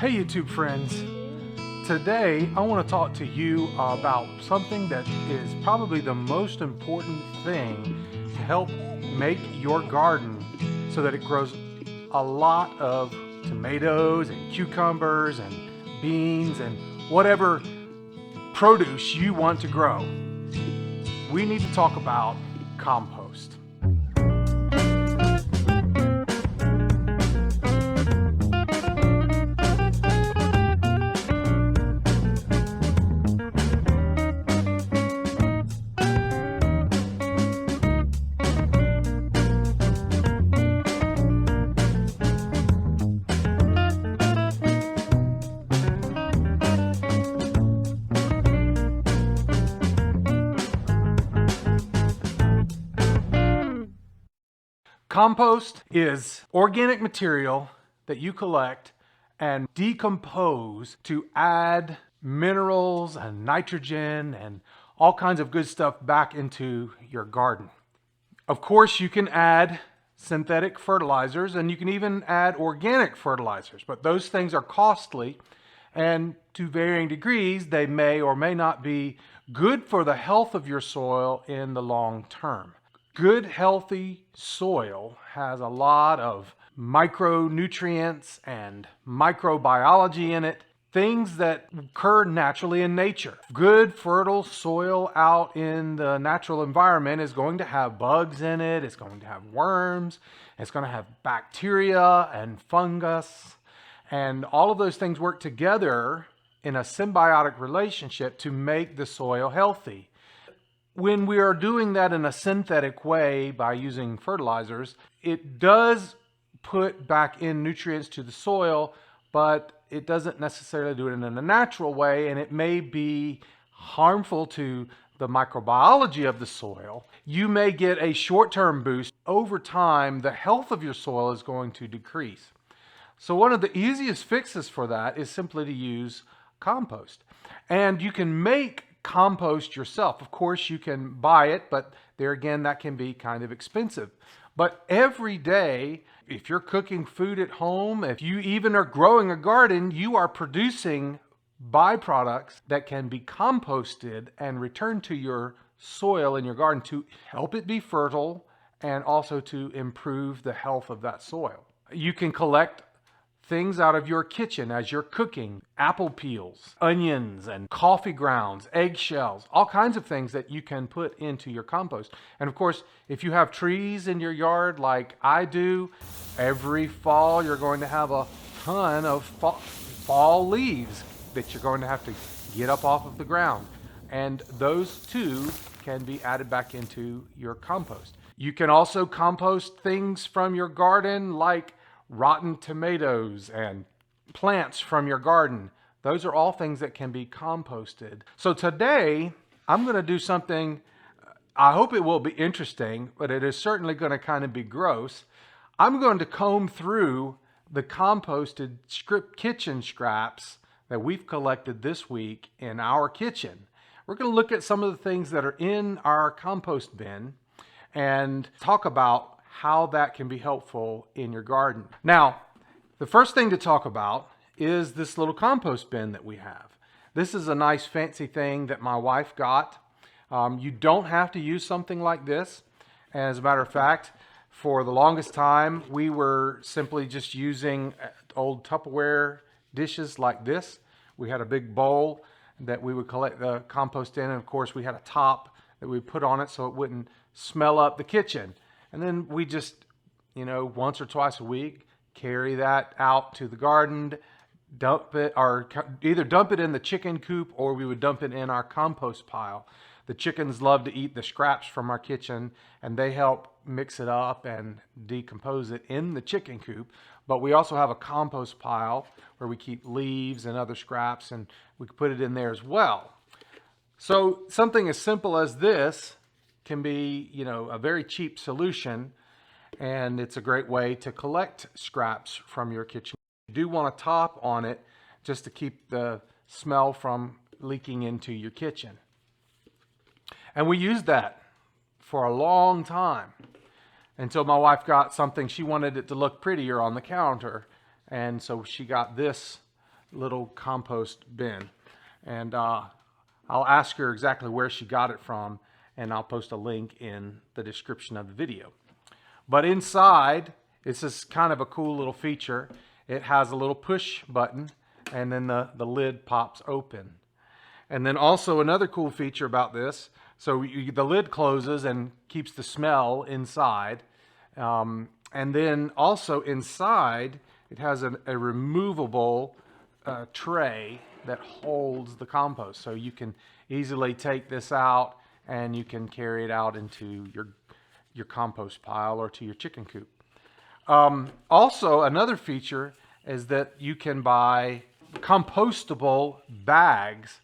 Hey YouTube friends, today I want to talk to you about something that is probably the most important thing to help make your garden so that it grows a lot of tomatoes and cucumbers and beans and whatever produce you want to grow. We need to talk about compost. Compost is organic material that you collect and decompose to add minerals and nitrogen and all kinds of good stuff back into your garden. Of course, you can add synthetic fertilizers and you can even add organic fertilizers, but those things are costly and to varying degrees, they may or may not be good for the health of your soil in the long term. Good, healthy soil has a lot of micronutrients and microbiology in it, things that occur naturally in nature. Good, fertile soil out in the natural environment is going to have bugs in it, it's going to have worms, it's going to have bacteria and fungus, and all of those things work together in a symbiotic relationship to make the soil healthy. When we are doing that in a synthetic way by using fertilizers, it does put back in nutrients to the soil, but it doesn't necessarily do it in a natural way, and it may be harmful to the microbiology of the soil. You may get a short-term boost. Over time, the health of your soil is going to decrease. So one of the easiest fixes for that is simply to use compost. And you can make compost yourself. Of course, you can buy it, but there again, that can be kind of expensive. But every day, if you're cooking food at home, if you even are growing a garden, you are producing byproducts that can be composted and returned to your soil in your garden to help it be fertile and also to improve the health of that soil. You can collect things out of your kitchen as you're cooking, apple peels, onions and coffee grounds, eggshells, all kinds of things that you can put into your compost. And of course, if you have trees in your yard like I do, every fall you're going to have a ton of fall leaves that you're going to have to get up off of the ground. And those too can be added back into your compost. You can also compost things from your garden like rotten tomatoes and plants from your garden. Those are all things that can be composted. So today, I'm going to do something, I hope it will be interesting, but it is certainly going to kind of be gross. I'm going to comb through the composted kitchen scraps that we've collected this week in our kitchen. We're going to look at some of the things that are in our compost bin and talk about how that can be helpful in your garden. Now, the first thing to talk about is this little compost bin that we have. This is a nice fancy thing that my wife got. You don't have to use something like this. As a matter of fact, for the longest time, we were simply just using old Tupperware dishes like this. We had a big bowl that we would collect the compost in, and of course we had a top that we put on it so it wouldn't smell up the kitchen. And then we just, once or twice a week, carry that out to the garden, dump it, or either dump it in the chicken coop or we would dump it in our compost pile. The chickens love to eat the scraps from our kitchen and they help mix it up and decompose it in the chicken coop. But we also have a compost pile where we keep leaves and other scraps and we can put it in there as well. So something as simple as this can be, a very cheap solution, and it's a great way to collect scraps from your kitchen. You do want a top on it just to keep the smell from leaking into your kitchen. And we used that for a long time until my wife got something. She wanted it to look prettier on the counter, and so she got this little compost bin. And I'll ask her exactly where she got it from, and I'll post a link in the description of the video. But inside, it's just kind of a cool little feature. It has a little push button, and then the lid pops open. And then also another cool feature about this, so the lid closes and keeps the smell inside. And then also inside, it has a removable tray that holds the compost. So you can easily take this out and you can carry it out into your compost pile or to your chicken coop. Also, another feature is that you can buy compostable bags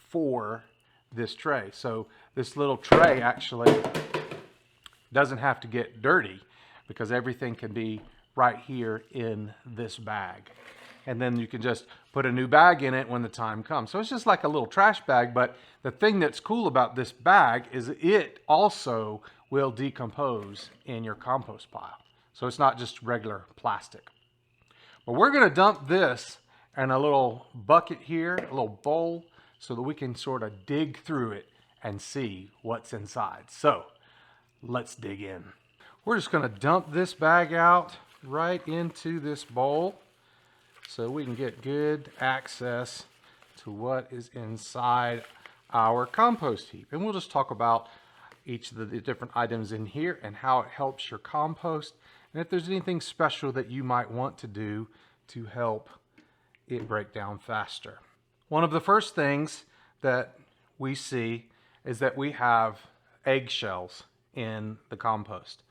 for this tray. So this little tray actually doesn't have to get dirty because everything can be right here in this bag. And then you can just put a new bag in it when the time comes. So it's just like a little trash bag, but the thing that's cool about this bag is it also will decompose in your compost pile. So it's not just regular plastic. But we're gonna dump this in a little bucket here, a little bowl, so that we can sort of dig through it and see what's inside. So let's dig in. We're just gonna dump this bag out right into this bowl so we can get good access to what is inside our compost heap. And we'll just talk about each of the different items in here and how it helps your compost, and if there's anything special that you might want to do to help it break down faster. One of the first things that we see is that we have eggshells in the compost.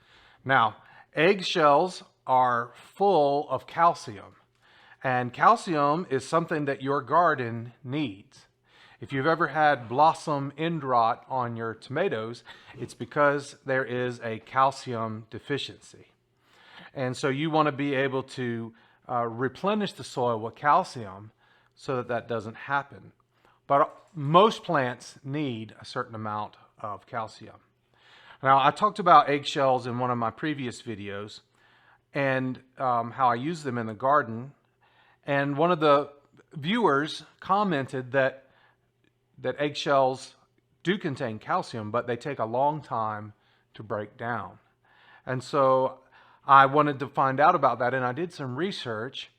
Now, eggshells are full of calcium, and calcium is something that your garden needs. If you've ever had blossom end rot on your tomatoes, it's because there is a calcium deficiency. And so you want to be able to replenish the soil with calcium so that that doesn't happen. But most plants need a certain amount of calcium. Now, I talked about eggshells in one of my previous videos and how I use them in the garden. And one of the viewers commented that eggshells do contain calcium, but they take a long time to break down. And so I wanted to find out about that, and I did some research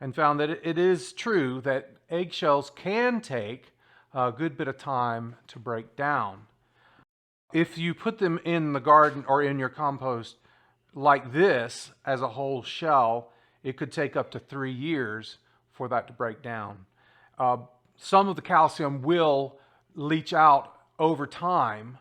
and found that it is true that eggshells can take a good bit of time to break down. If you put them in the garden or in your compost like this as a whole shell, it could take up to 3 years for that to break down. Some of the calcium will leach out over time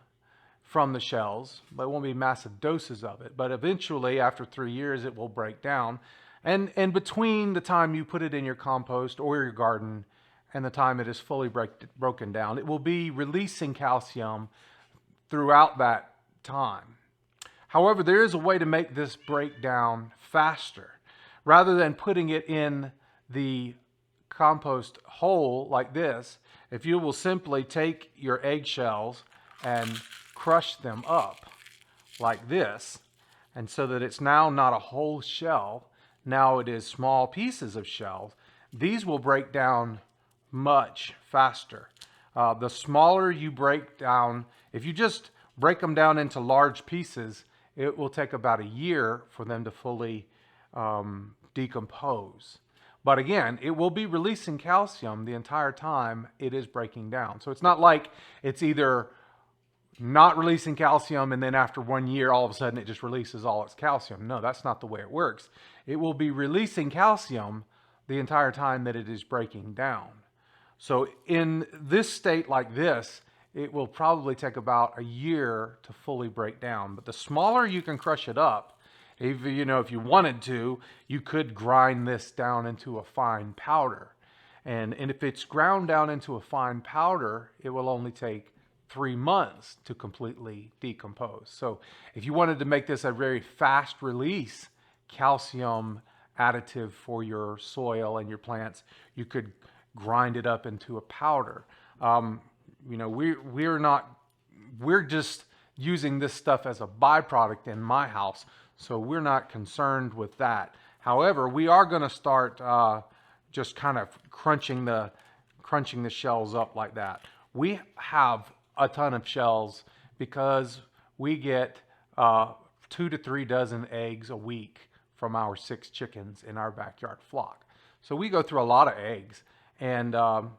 from the shells, but it won't be massive doses of it. But eventually, after 3 years, it will break down. And between the time you put it in your compost or your garden and the time it is fully broken down, it will be releasing calcium throughout that time. However, there is a way to make this break down faster. Rather than putting it in the compost hole like this, if you will simply take your eggshells and crush them up like this, and so that it's now not a whole shell, now it is small pieces of shells, these will break down much faster. The smaller you break down, if you just break them down into large pieces, it will take about a year for them to fully decompose. But again, it will be releasing calcium the entire time it is breaking down. So it's not like it's either not releasing calcium and then after 1 year, all of a sudden it just releases all its calcium. No, that's not the way it works. It will be releasing calcium the entire time that it is breaking down. So in this state like this, it will probably take about a year to fully break down. But the smaller you can crush it up, if you wanted to, you could grind this down into a fine powder. And if it's ground down into a fine powder, it will only take 3 months to completely decompose. So if you wanted to make this a very fast release calcium additive for your soil and your plants, you could grind it up into a powder. We're just using this stuff as a byproduct in my house, so we're not concerned with that. However, we are going to start just kind of crunching the shells up like that. We have a ton of shells because we get 2 to 3 dozen eggs a week from our 6 chickens in our backyard flock. So we go through a lot of eggs, and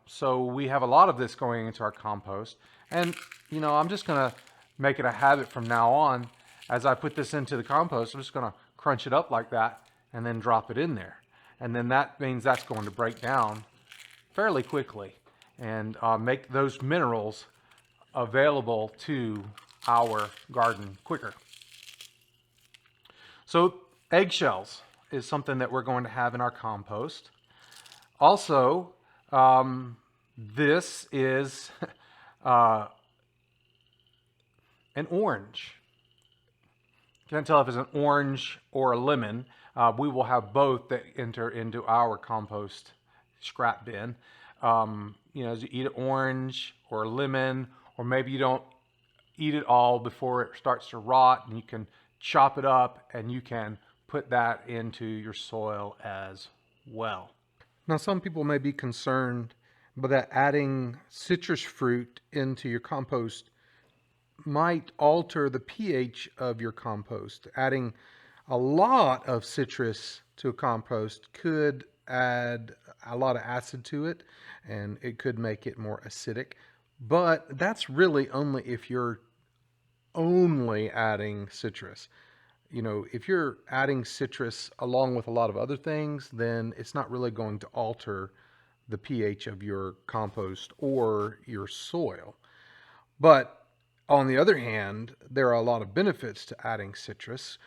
so we have a lot of this going into our compost. And I'm just gonna make it a habit from now on. As I put this into the compost, I'm just gonna crunch it up like that and then drop it in there. And then that means that's going to break down fairly quickly and make those minerals available to our garden quicker. So eggshells is something that we're going to have in our compost. Also, this is an orange. Can't tell if it's an orange or a lemon. We will have both that enter into our compost scrap bin. As you eat an orange or a lemon, or maybe you don't eat it all before it starts to rot, and you can chop it up and you can put that into your soil as well. Now, some people may be concerned that adding citrus fruit into your compost might alter the pH of your compost. Adding a lot of citrus to a compost could add a lot of acid to it, and it could make it more acidic. But that's really only if you're only adding citrus. If you're adding citrus along with a lot of other things, then it's not really going to alter the pH of your compost or your soil. But on the other hand, there are a lot of benefits to adding citrus.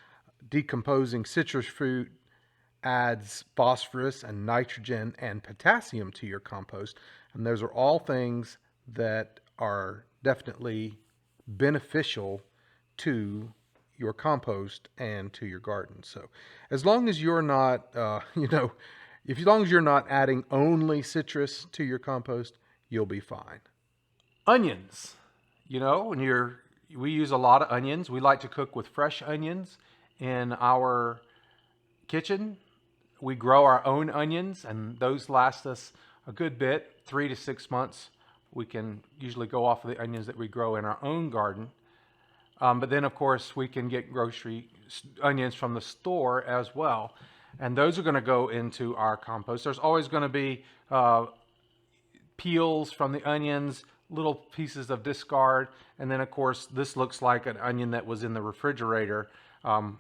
Decomposing citrus fruit adds phosphorus and nitrogen and potassium to your compost. And those are all things that are definitely beneficial to your compost and to your garden. So as long as you're not, as long as you're not adding only citrus to your compost, you'll be fine. Onions. We use a lot of onions. We like to cook with fresh onions in our kitchen. We grow our own onions, and those last us a good bit, 3 to 6 months. We can usually go off of the onions that we grow in our own garden. But then, of course, we can get grocery onions from the store as well. And those are going to go into our compost. There's always going to be peels from the onions, little pieces of discard. And then, of course, this looks like an onion that was in the refrigerator.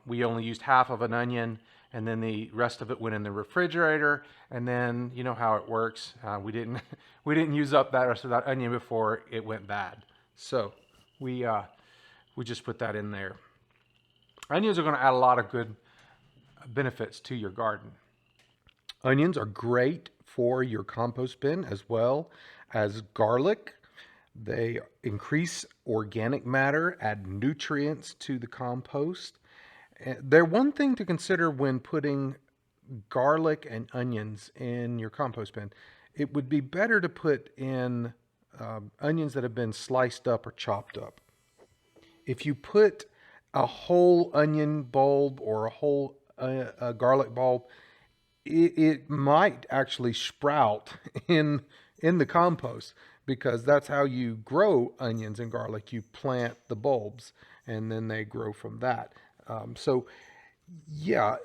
We only used half of an onion, and then the rest of it went in the refrigerator. And then, you know how it works. We didn't use up that rest of that onion before it went bad. So we just put that in there. Onions are going to add a lot of good benefits to your garden. Onions are great for your compost bin as well as garlic. They increase organic matter, add nutrients to the compost. They're one thing to consider when putting garlic and onions in your compost bin. It would be better to put in onions that have been sliced up or chopped up. If you put a whole onion bulb or a whole garlic bulb, it might actually sprout in the compost, because that's how you grow onions and garlic. You plant the bulbs and then they grow from that.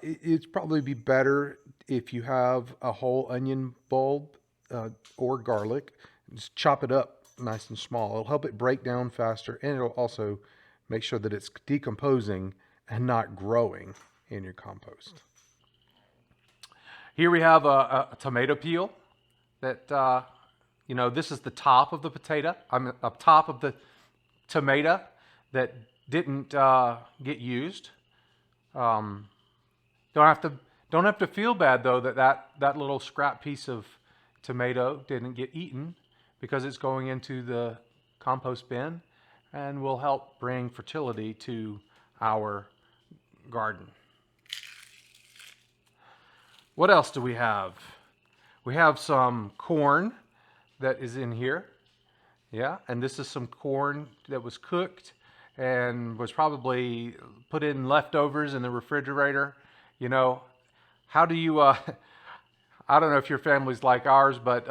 It's probably be better if you have a whole onion bulb or garlic. Just chop it up nice and small. It'll help it break down faster, and it'll also make sure that it's decomposing and not growing in your compost. Here we have a tomato peel that, this is the top of the potato. Up top of the tomato that didn't get used. Don't have to feel bad though that little scrap piece of tomato didn't get eaten, because it's going into the compost bin and will help bring fertility to our garden. What else do we have? We have some corn that is in here. Yeah, and this is some corn that was cooked and was probably put in leftovers in the refrigerator. How do you I don't know if your family's like ours, but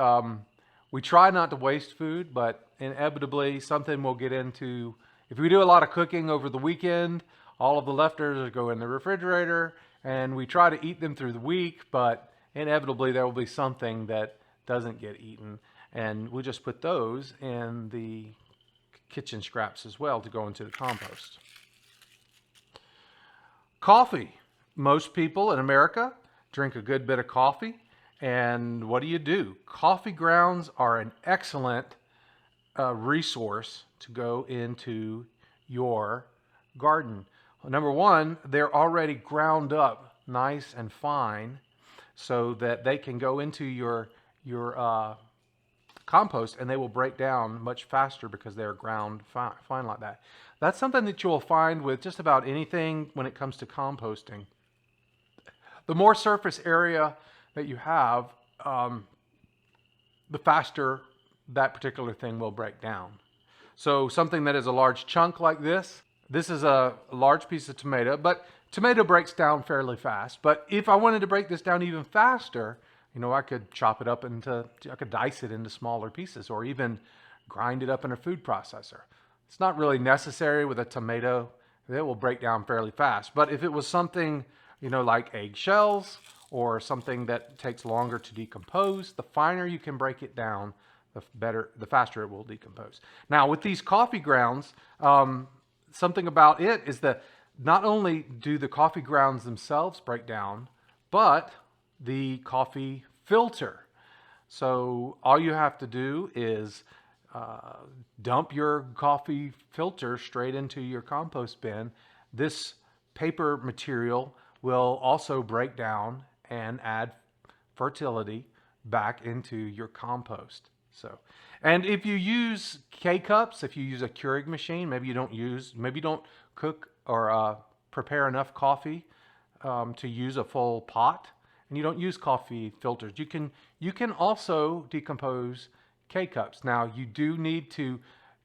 we try not to waste food, but inevitably something we'll get into. If we do a lot of cooking over the weekend, all of the leftovers go in the refrigerator, and we try to eat them through the week, but inevitably there will be something that doesn't get eaten, and we just put those in the kitchen scraps as well to go into the compost. Coffee. Most people in America drink a good bit of coffee. And what do? Coffee grounds are an excellent resource to go into your garden. Number one, they're already ground up nice and fine so that they can go into your compost, and they will break down much faster because they're ground fine like that. That's something that you'll find with just about anything when it comes to composting. The more surface area that you have, the faster that particular thing will break down. So something that is a large chunk like this is a large piece of tomato, but tomato breaks down fairly fast. But if I wanted to break this down even faster, I could chop it up I could dice it into smaller pieces, or even grind it up in a food processor. It's not really necessary with a tomato. It will break down fairly fast. But if it was something, like eggshells or something that takes longer to decompose, the finer you can break it down, the faster it will decompose. Now, with these coffee grounds, something about it is that not only do the coffee grounds themselves break down, but the coffee filter. So all you have to do is dump your coffee filter straight into your compost bin. This paper material will also break down and add fertility back into your compost. And if you use K-cups, if you use a Keurig machine, maybe you don't cook or prepare enough coffee to use a full pot, and you don't use coffee filters, you can also decompose K-cups. Now, you do need to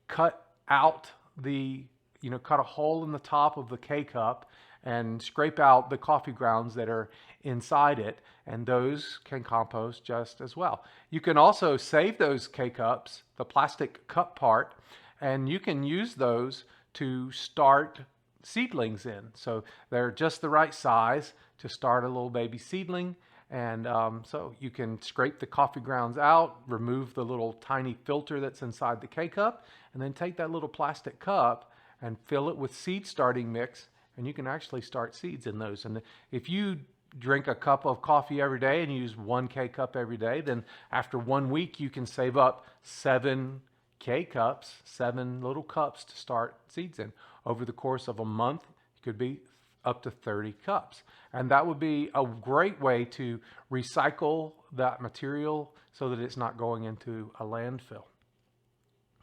cut out cut a hole in the top of the K-cup and scrape out the coffee grounds that are inside it, and those can compost just as well. You can also save those K-cups, the plastic cup part, and you can use those to start seedlings in. So they're just the right size to start a little baby seedling. And so you can scrape the coffee grounds out, remove the little tiny filter that's inside the K-cup, and then take that little plastic cup and fill it with seed starting mix, and you can actually start seeds in those. And if you drink a cup of coffee every day and use 1 K-cup every day, then after 1 week you can save up 7 K-cups, 7 little cups to start seeds in. Over the course of a month, it could be up to 30 cups. And that would be a great way to recycle that material so that it's not going into a landfill.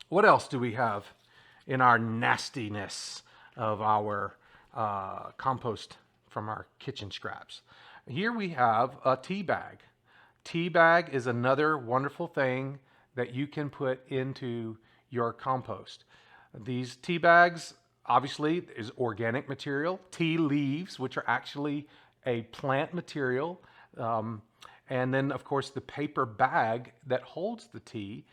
What else do we have in our nastiness of our compost from our kitchen scraps? Here we have a tea bag. Tea bag is another wonderful thing that you can put into your compost. These tea bags obviously is organic material. Tea leaves, which are actually a plant material. And then, of course, the paper bag that holds the tea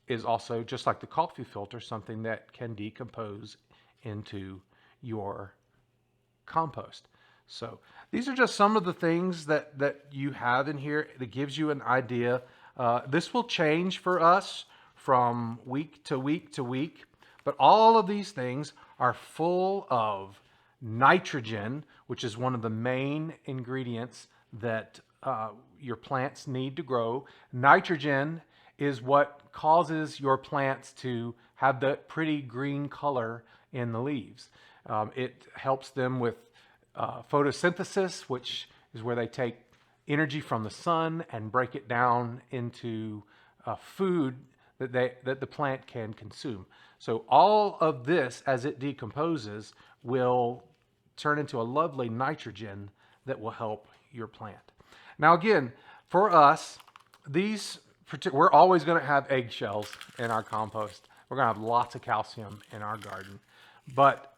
is also, just like the coffee filter, something that can decompose into your compost. So these are just some of the things that you have in here that gives you an idea. This will change for us from week to week to week, but all of these things are full of nitrogen, which is one of the main ingredients that your plants need to grow. Nitrogen is what causes your plants to have that pretty green color in the leaves. It helps them with photosynthesis, which is where they take energy from the sun and break it down into food that the plant can consume. So all of this, as it decomposes, will turn into a lovely nitrogen that will help your plant. Now again, for us, we're always going to have eggshells in our compost. We're going to have lots of calcium in our garden. But,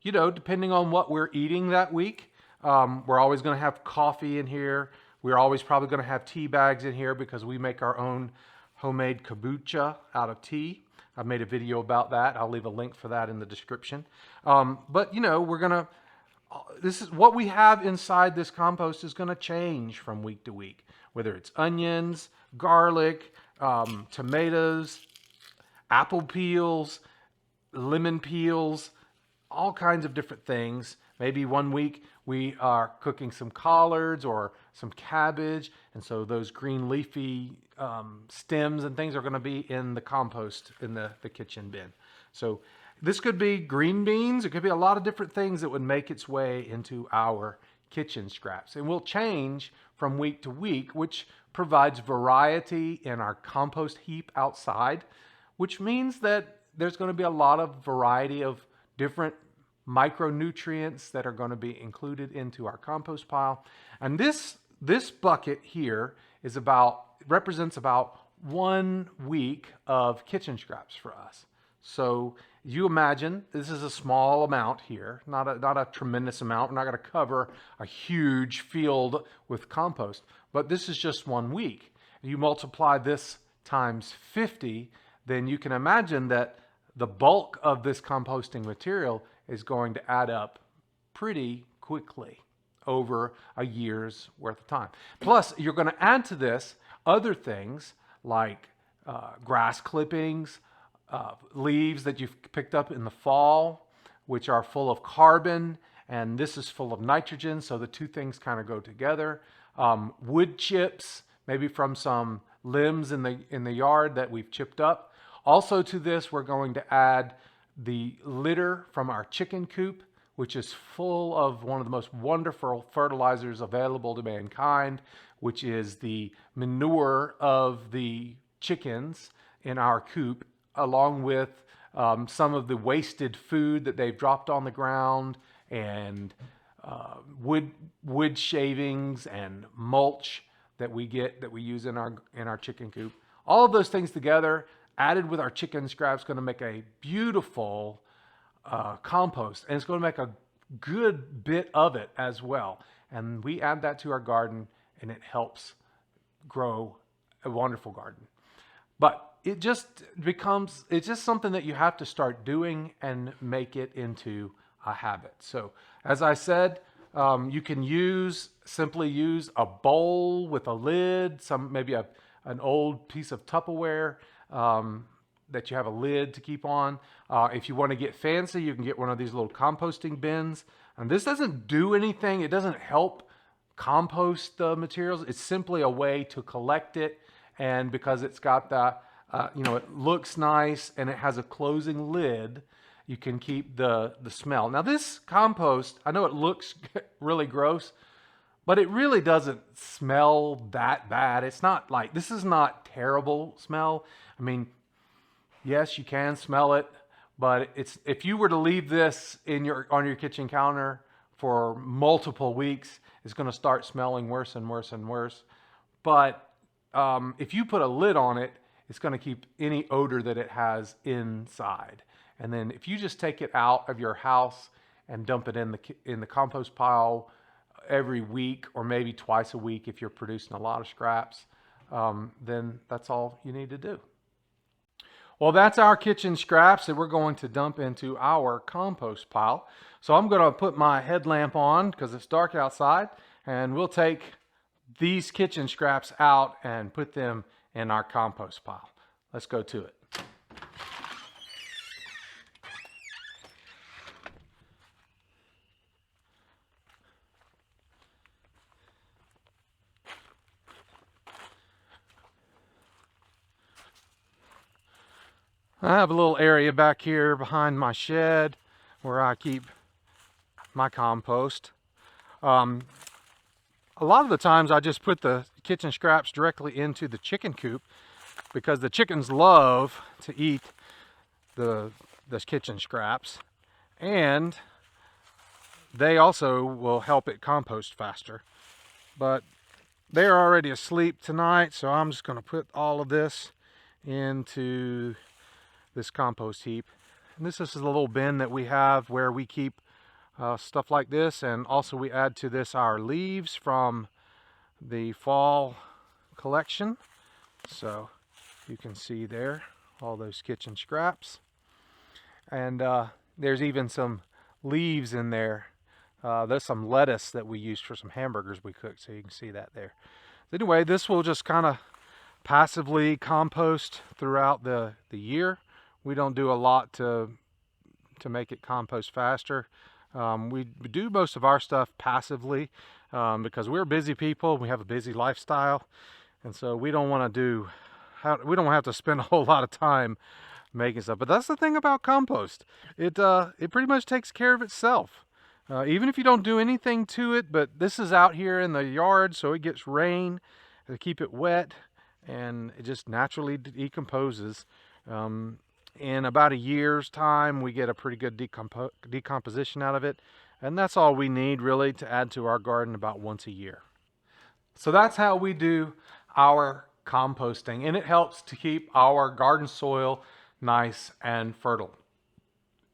depending on what we're eating that week, we're always going to have coffee in here. We're always probably going to have tea bags in here because we make our own homemade kombucha out of tea. I've made a video about that. I'll leave a link for that in the description. But you know, this is what we have inside this compost is going to change from week to week, whether it's onions, garlic, tomatoes, apple peels, lemon peels, all kinds of different things. Maybe one week we are cooking some collards or some cabbage, and so those green leafy stems and things are going to be in the compost in the kitchen bin. So this could be green beans. It could be a lot of different things that would make its way into our kitchen scraps. And will change from week to week, which provides variety in our compost heap outside, which means that there's going to be a lot of variety of different micronutrients that are going to be included into our compost pile. And this bucket here represents about 1 week of kitchen scraps for us. So you imagine this is a small amount here, not a tremendous amount. We're not going to cover a huge field with compost, but this is just 1 week. You multiply this times 50, then you can imagine that the bulk of this composting material is going to add up pretty quickly over a year's worth of time. Plus, you're going to add to this other things like grass clippings, leaves that you've picked up in the fall, which are full of carbon, and this is full of nitrogen, so the two things kind of go together. Wood chips, maybe from some limbs in the yard that we've chipped up. Also to this, we're going to add the litter from our chicken coop, which is full of one of the most wonderful fertilizers available to mankind, which is the manure of the chickens in our coop, along with some of the wasted food that they've dropped on the ground, and wood shavings and mulch that we use in our chicken coop. All of those things together, added with our chicken scraps, going to make a beautiful compost, and it's going to make a good bit of it as well. And we add that to our garden, and it helps grow a wonderful garden. But it's just something that you have to start doing and make it into a habit. So as I said, you can simply use a bowl with a lid, maybe an old piece of Tupperware that you have a lid to keep on. If you want to get fancy, you can get one of these little composting bins. And this doesn't do anything. It doesn't help compost the materials. It's simply a way to collect it. And because it's got that, it looks nice and it has a closing lid, you can keep the smell. Now this compost, I know it looks really gross, but it really doesn't smell that bad. It's not like, this is not terrible smell. I mean, yes, you can smell it, but if you were to leave this on your kitchen counter for multiple weeks, it's going to start smelling worse and worse and worse. But if you put a lid on it, it's going to keep any odor that it has inside. And then if you just take it out of your house and dump it in the compost pile every week, or maybe twice a week if you're producing a lot of scraps, then that's all you need to do. Well, that's our kitchen scraps that we're going to dump into our compost pile. So I'm going to put my headlamp on because it's dark outside, and we'll take these kitchen scraps out and put them in our compost pile. Let's go to it. I have a little area back here behind my shed where I keep my compost. A lot of the times I just put the kitchen scraps directly into the chicken coop because the chickens love to eat the kitchen scraps, and they also will help it compost faster. But they're already asleep tonight, so I'm just going to put all of this into this compost heap. And this is a little bin that we have where we keep stuff like this, and also we add to this our leaves from the fall collection. So you can see there all those kitchen scraps. And there's even some leaves in there. There's some lettuce that we used for some hamburgers we cooked, so you can see that there. Anyway, this will just kind of passively compost throughout the year. We don't do a lot to make it compost faster. We do most of our stuff passively because we're busy people. We have a busy lifestyle, and so we don't want to have to spend a whole lot of time making stuff. But that's the thing about compost. It pretty much takes care of itself. Even if you don't do anything to it, but this is out here in the yard, so it gets rain to keep it wet, and it just naturally decomposes. In about a year's time, we get a pretty good decomposition out of it, and that's all we need really to add to our garden about once a year. So that's how we do our composting, and it helps to keep our garden soil nice and fertile.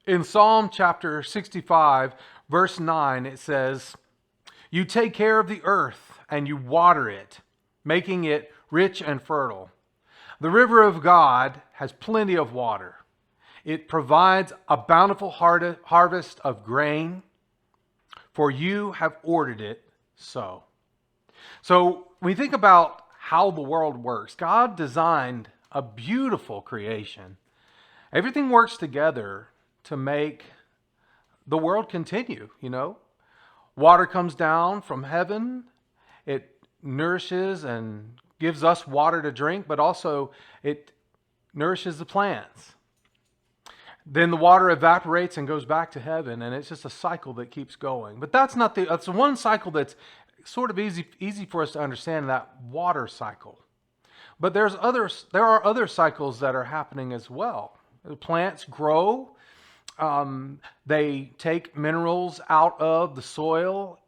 In Psalm chapter 65, verse 9, it says, "You take care of the earth and you water it, making it rich and fertile. The river of God has plenty of water. It provides a bountiful harvest of grain, for you have ordered it so." So when we think about how the world works, God designed a beautiful creation. Everything works together to make the world continue, Water comes down from heaven. It nourishes and gives us water to drink, but also it nourishes the plants. Then the water evaporates and goes back to heaven, and it's just a cycle that keeps going. But that's the one cycle that's sort of easy for us to understand, that water cycle. But there are other cycles that are happening as well. The plants grow. They take minerals out of the soil.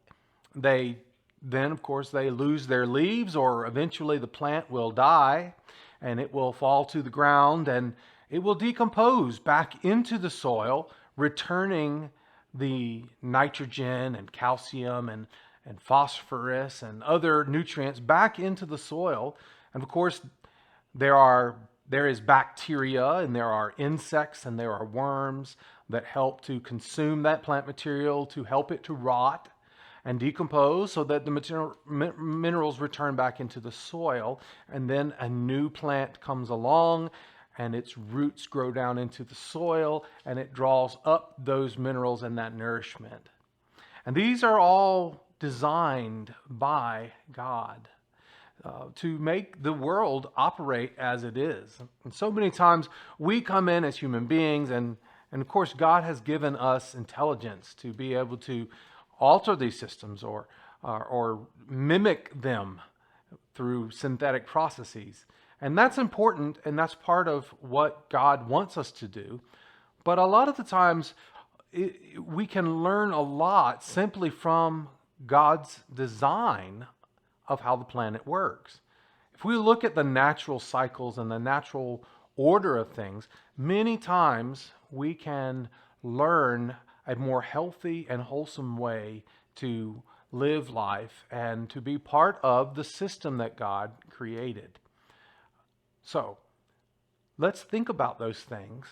Then, of course, they lose their leaves, or eventually the plant will die and it will fall to the ground and it will decompose back into the soil, returning the nitrogen and calcium and phosphorus and other nutrients back into the soil. And of course, there is bacteria and there are insects and there are worms that help to consume that plant material, to help it to rot and decompose so that the minerals return back into the soil. And then a new plant comes along and its roots grow down into the soil and it draws up those minerals and that nourishment. And these are all designed by God to make the world operate as it is. And so many times we come in as human beings, and of course God has given us intelligence to be able to alter these systems or mimic them through synthetic processes. And that's important, and that's part of what God wants us to do. But a lot of the times we can learn a lot simply from God's design of how the planet works. If we look at the natural cycles and the natural order of things, many times we can learn a more healthy and wholesome way to live life and to be part of the system that God created. So let's think about those things,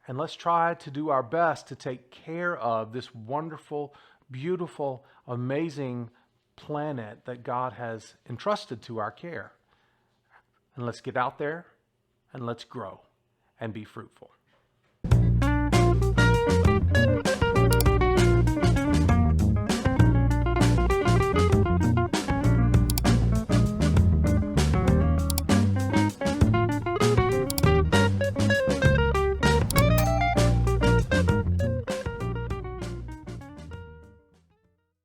and let's try to do our best to take care of this wonderful, beautiful, amazing planet that God has entrusted to our care. And let's get out there and let's grow and be fruitful.